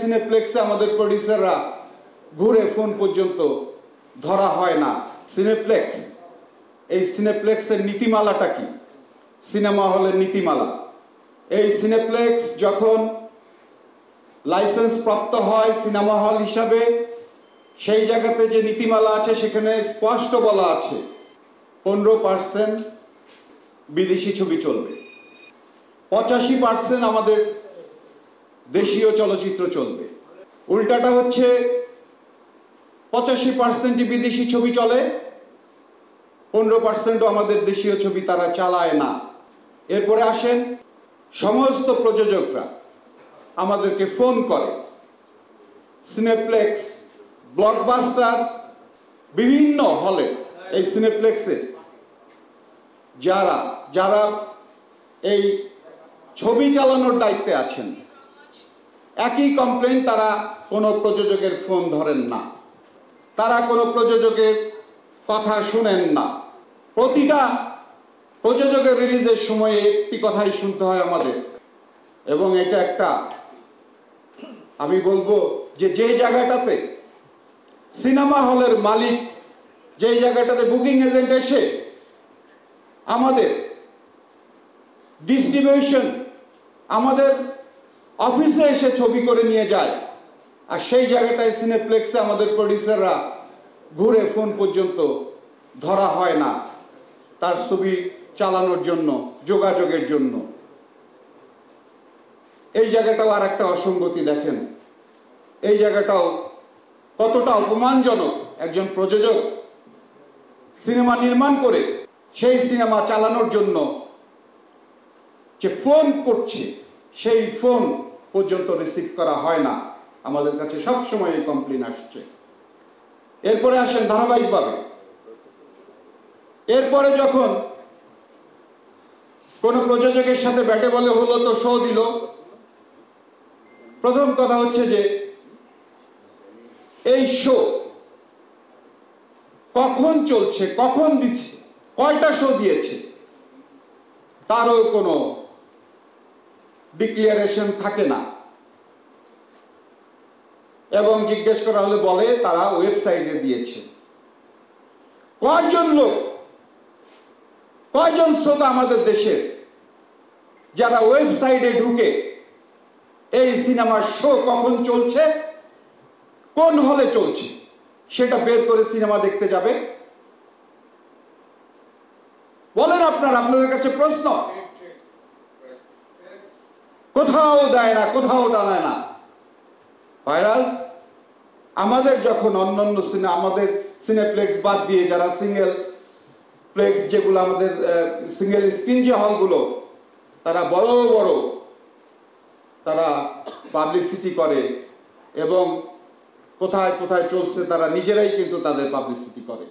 সিনেপ্লেক্সে আমাদের প্রডিউসাররা ঘুরে ফোন পর্যন্ত ধরা হয় না। সিনেপ্লেক্স, এই সিনেপ্লেক্সের নীতিমালাটা কি? সিনেমা হলের নীতিমালা, এই সিনেপ্লেক্স যখন লাইসেন্স প্রাপ্ত হয় সিনেমা হল হিসাবে, সেই জায়গাতে যে নীতিমালা আছে সেখানে স্পষ্ট বলা আছে 15% বিদেশি ছবি চলবে, 85% আমাদের দেশীয় চলচ্চিত্র চলবে। উল্টাটা হচ্ছে 85% বিদেশি ছবি চলে, 15% আমাদের দেশীয় ছবি তারা চালায় না। এরপরে আসেন সমস্ত প্রযোজকরা আমাদেরকে ফোন করে, সিনেপ্লেক্স, ব্লকবাস্টার, বিভিন্ন হলে এই সিনেপ্লেক্সের যারা যারা এই ছবি চালানোর দায়িত্বে আছেন, একই কমপ্লেইন, তারা কোনো প্রযোজকের ফোন ধরেন না, তারা কোনো প্রযোজকের কথা শুনেন না। প্রতিটা প্রযোজকের রিলিজের সময়ে একটি কথাই শুনতে হয় আমাদের, এবং এটা একটা, আমি বলবো যে যে জায়গাটাতে সিনেমা হলের মালিক, যে জায়গাটাতে বুকিং এজেন্ট এসে আমাদের ডিস্ট্রিবিউশন আমাদের অফিসে এসে ছবি করে নিয়ে যায়, আর সেই জায়গাটায় সিনেপ্লেক্সে আমাদের প্রডিউসাররা ঘুরে ফোন পর্যন্ত ধরা হয় না তার ছবি চালানোর জন্য, যোগাযোগের জন্য। এই জায়গাটাও আর একটা অসঙ্গতি দেখেন, এই জায়গাটাও কতটা অপমানজনক। একজন প্রযোজক সিনেমা নির্মাণ করে সেই সিনেমা চালানোর জন্য যে ফোন করছে, সেই ফোন পর্যন্ত রিসিভ করা হয় না। আমাদের কাছে সবসময় এই কমপ্লেইন আসছে। এরপরে আসেন ধারাবাহিকভাবে, এরপরে যখন কোনো প্রযোজকের সাথে ব্যাটে বলে হলো তো শো দিল, প্রথম কথা হচ্ছে যে এই শো কখন চলছে, কখন দিচ্ছে, কয়টা শো দিয়েছে, তারও কোনো ডিক্লারেশন থাকে না। এবং জিজ্ঞেস করা হলে বলে তারা ওয়েবসাইটে দিয়েছে। কয়জন লোক, কয়জন শ্রোতা আমাদের দেশের যারা ওয়েবসাইটে ঢুকে এই সিনেমার শো কখন চলছে, কোন হলে চলছে সেটা বের করে সিনেমা দেখতে যাবে? বলেন আপনারা, আপনাদের কাছে প্রশ্ন। কোথাও দেয় না, কোথাও টানায় না। ভাইরাস আমাদের যখন অন্যান্য আমাদের সিনেপ্লেক্স বাদ দিয়ে যারা সিঙ্গেল প্লেক্স, যেগুলো আমাদের সিঙ্গেল স্ক্রিন যে হলগুলো, তারা বড় বড় তারা পাবলিসিটি করে এবং কোথায় কোথায় চলছে তারা নিজেরাই কিন্তু তাদের পাবলিসিটি করে।